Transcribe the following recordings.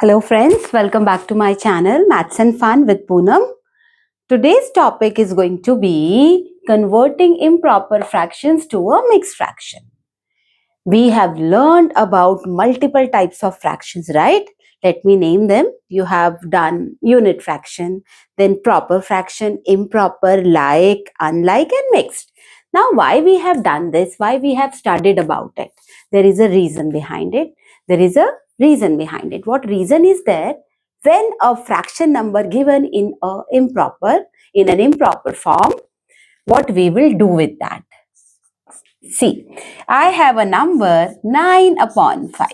Hello friends, welcome back to my channel Maths and Fun with Poonam. Today's topic is going to be converting improper fractions to a mixed fraction. We have learned about multiple types of fractions, right? Let me name them. You have done unit fraction, then proper fraction, improper, like, unlike and mixed. Now why we have done this, why we have studied about it? There is a reason behind it. What reason is there? When a fraction number given in an improper form, what we will do with that? See, I have a number 9 upon 5.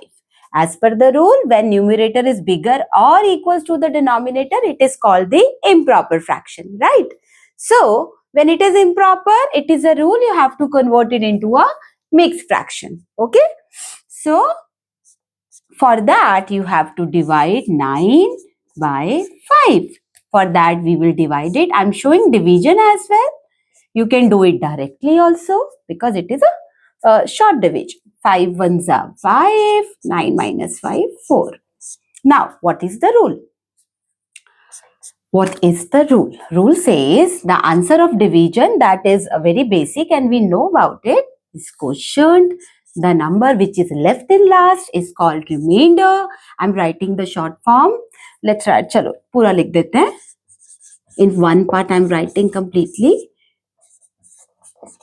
As per the rule, when numerator is bigger or equals to the denominator, it is called the improper fraction, right? So, when it is improper, it is a rule you have to convert it into a mixed fraction, okay? So, for that, you have to divide 9 by 5. For that, we will divide it. I'm showing division as well. You can do it directly also because it is a short division. 5 ones are 5, 9 minus 5, 4. Now, what is the rule? What is the rule? Rule says the answer of division, that is very basic and we know about it, is quotient. The number which is left in last is called remainder. I'm writing the short form. Let's write. Chalo, pura likh dete hain. In one part, I'm writing completely.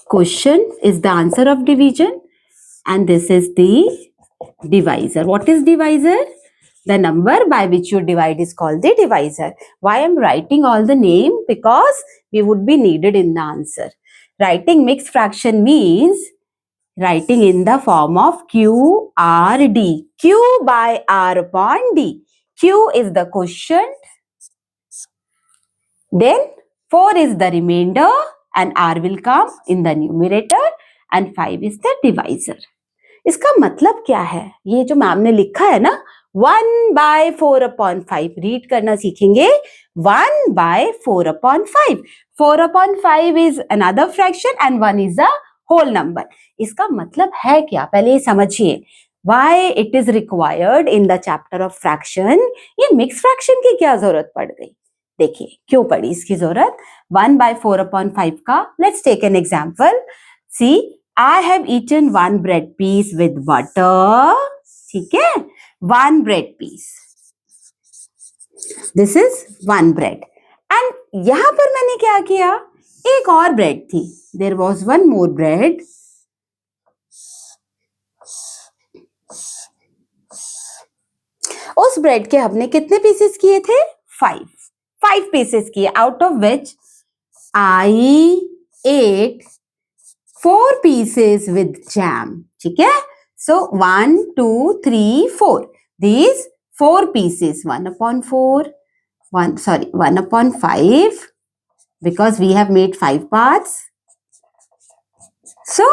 Quotient is the answer of division and this is the divisor. What is divisor? The number by which you divide is called the divisor. Why I am writing all the name? Because we would be needed in the answer. Writing mixed fraction means writing in the form of Q R D. Q by R upon D. Q is the quotient. Then 4 is the remainder and R will come in the numerator and 5 is the divisor. इसका मतलब क्या है? ये जो ma'am ने लिखा है ना 1 by 4 upon 5 रीड करना सीखेंगे 1 by 4 upon 5. 4 upon 5 is another fraction and 1 is a whole number. इसका मतलब है क्या? पहले ये समझिए. Why it is required in the chapter of fraction? ये mixed fraction की क्या जरूरत पड़ गई? देखिए क्यों पड़ी इसकी जरूरत. 1 by 4 upon 5 का let's take an example. See, I have eaten one bread piece with butter. ठीक है? One bread piece. This is one bread. And यहाँ पर मैंने क्या किया? एक और bread थी. There was one more bread. उस bread के हमने कितने pieces किए थे? 5. 5 pieces किए. Out of which I ate 4 pieces with jam. ठीक है? So 1, 2, 3, 4. These 4 pieces. 1 upon 4. 1 upon 5. Because we have made 5 parts. So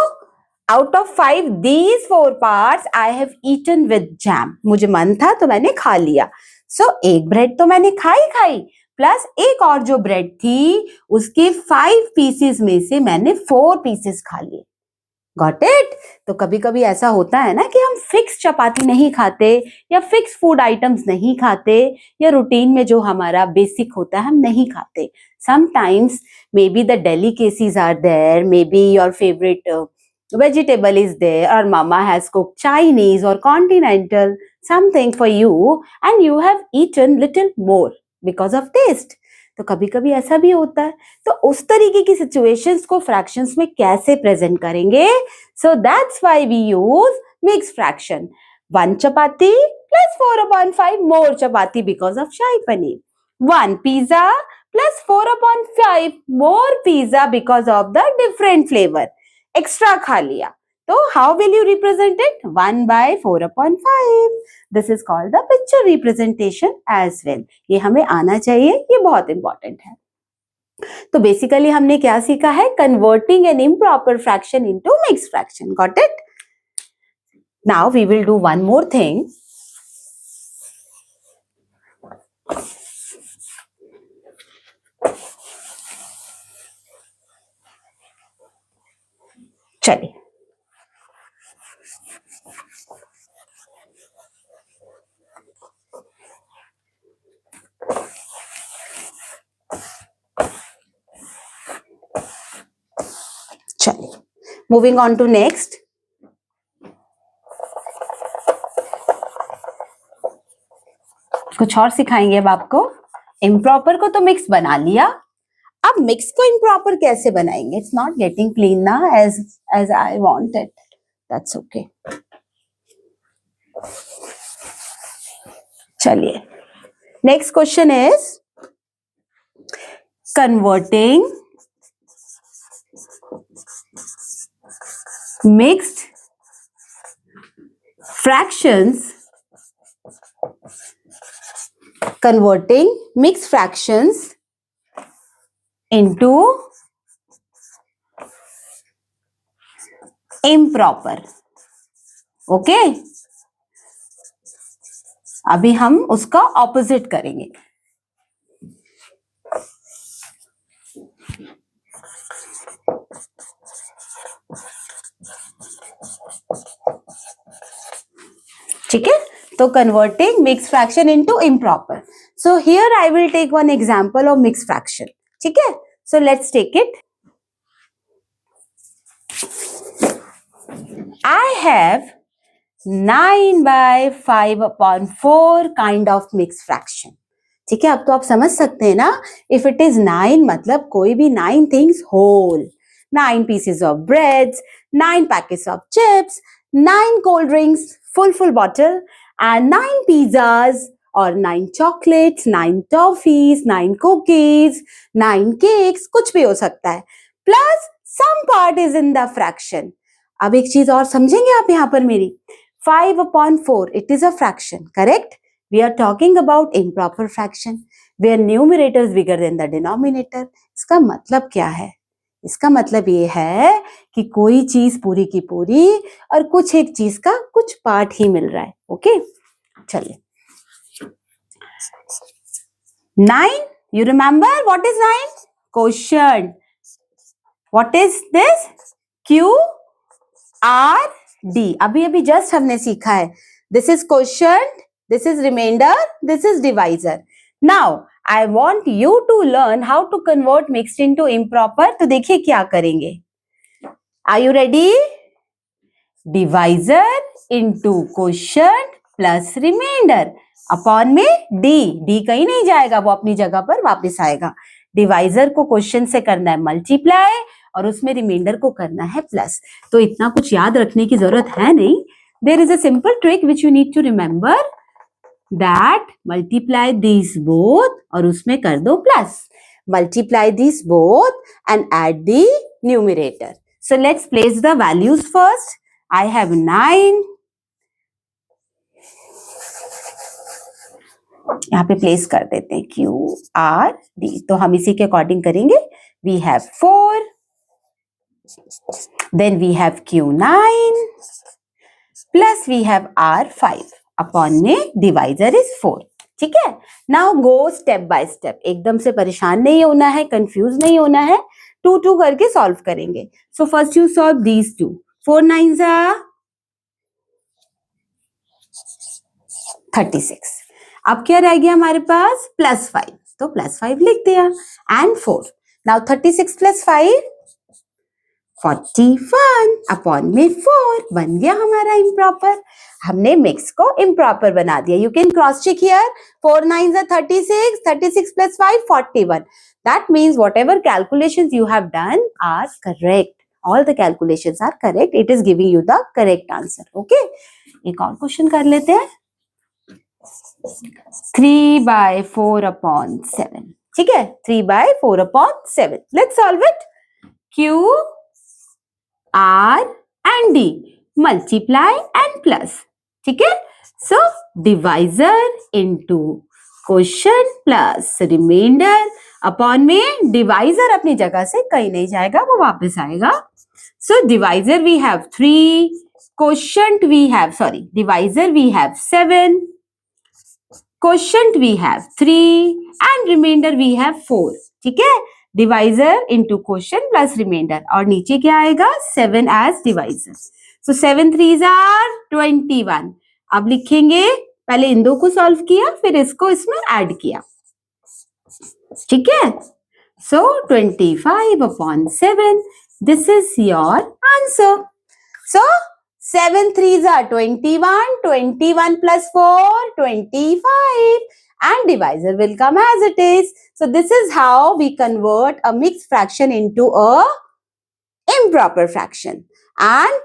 out of 5, these 4 parts I have eaten with jam. मुझे मन था तो मैंने खा लिया. So एक bread तो मैंने खाई प्लस एक और जो ब्रेड थी उसके 5 पीसेस में से मैंने 4 पीसेस खा लिए. Got it? तो कभी कभी ऐसा होता है ना कि हम फिक्स चपाती नहीं खाते या फिक्स फूड आइटम्स नहीं खाते या रूटीन में जो हमारा बेसिक होता है हम नहीं खाते. Sometimes may be the delicacies are there, may be your favourite vegetable is there or mama has cooked Chinese or continental something for you and you have eaten little more because of taste. तो कभी कभी ऐसा भी होता है. तो उस तरीके की सिचुएशंस को फ्रैक्शंस में कैसे प्रेजेंट करेंगे? So that's why we use mix fraction. 1 chapati plus 4 upon 5 more chapati because of shahi paneer. 1 pizza plus 4 upon 5 more pizza because of the different flavor. Extra खा लिया. तो how will you represent it? 1 by 4 upon 5. This is called the picture representation as well. ये हमें आना चाहिए, ये बहुत important है. तो basically हमने क्या सीखा है? Converting an improper fraction into mixed fraction. Got it? Now we will do one more thing. चलिए. Moving on to next. कुछ और सिखाएंगे अब आपको. इम्प्रॉपर को तो मिक्स बना लिया, अब मिक्स को इम्प्रॉपर कैसे बनाएंगे? इट्स नॉट गेटिंग क्लीन ना as I wanted. That's okay. चलिए, next question is converting mixed fractions into improper. Okay, अभी हम उसका ऑपोजिट करेंगे. ठीक है, तो converting mix fraction into improper. So here I will take one example of mix fraction. ठीक है, so let's take it. I have 9/5/4 kind of mix fraction. ठीक है, अब तो आप समझ सकते हैं ना. इफ इट इज 9 मतलब कोई भी 9 things whole, 9 pieces of breads, 9 packets of chips, 9 cold drinks, full bottle, and 9 pizzas or 9 chocolates, 9 toffees, 9 cookies, 9 cakes, कुछ भी हो सकता है. Plus some part is in the fraction. अब एक चीज और समझेंगे आप यहाँ पर मेरी. 5/4 it is a fraction, correct? We are talking about improper fraction where numerator is bigger than the denominator. इसका मतलब क्या है? इसका मतलब ये है कि कोई चीज पूरी की पूरी और कुछ एक चीज का कुछ पार्ट ही मिल रहा है. ओके, चलिए. 9, you remember what is 9? Quotient. What is this? Q R D. अभी जस्ट हमने सीखा है. This is quotient, this is remainder, this is divisor. Now I want you to learn how to convert mixed into improper. तो देखिए क्या करेंगे. Are you ready? Divisor into quotient plus remainder upon में d कहीं नहीं जाएगा, वो अपनी जगह पर वापस आएगा. डिवाइजर को क्वेश्चन से करना है मल्टीप्लाई और उसमें रिमाइंडर को करना है प्लस. तो इतना कुछ याद रखने की जरूरत है नहीं. There is a simple trick which you need to remember, that multiply this both और उसमें कर दो plus. Multiply this both and add the numerator. So let's place the values first. I have 9, यहाँ पे प्लेस कर देते हैं QRD. तो हम इसी के अकॉर्डिंग करेंगे. We have 4, then we have Q9 plus we have R5 upon में डिवाइजर इज 4. ठीक है, now go step by step. एकदम से परेशान नहीं होना है, कंफ्यूज नहीं होना है. 2 करके सॉल्व करेंगे. So first you solve these 2. 4 9s are 36. अब क्या रह गया हमारे पास? +5. तो +5 लिख दिया एंड 4. नाउ 36 + 5 41 अपॉन में 4 बन गया हमारा इम्प्रॉपर. हमने मिक्स को इम्प्रॉपर बना दिया. You can cross check here. 4 9s are 36, 36 + 5 41. That means whatever calculations you have done are correct. All the calculations are correct. It is giving you the correct answer. Okay. एक और question कर लेते हैं. 3/4/7. ठीक है, 3/4/7. Let's solve it. Q R and D multiply and plus. ठीक है, so divisor into quotient plus remainder upon में divisor अपनी जगह से कहीं नहीं जाएगा, वो वापस आएगा. So divisor we have 3, quotient we have, divisor we have 7, quotient we have 3 and remainder we have 4. ठीक है, divisor into quotient plus reminder और नीचे क्या आएगा? 7 as divisor. So 7 3s are 21. अब लिखेंगे, पहले इन दो को सॉल्व किया फिर इसको इसमें ऐड किया. ठीक है, सो 25/7 This is your answer. So 7 3s are 21, 21 plus 4, 25. And divisor will come as it is. So this is how we convert a mixed fraction into a improper fraction. And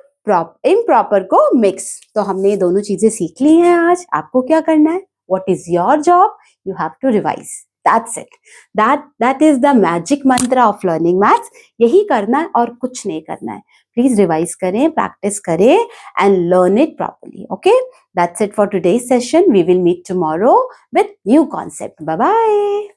improper को mix. तो हमने ये दोनों चीजें सीख ली हैं आज. आपको क्या करना है? What is your job? You have to revise. That's it. That is the magic mantra of learning maths. यही करना है और कुछ नहीं करना है. Please revise करें, practice करें and learn it properly. Okay? That's it for today's session. We will meet tomorrow with new concept. Bye-bye.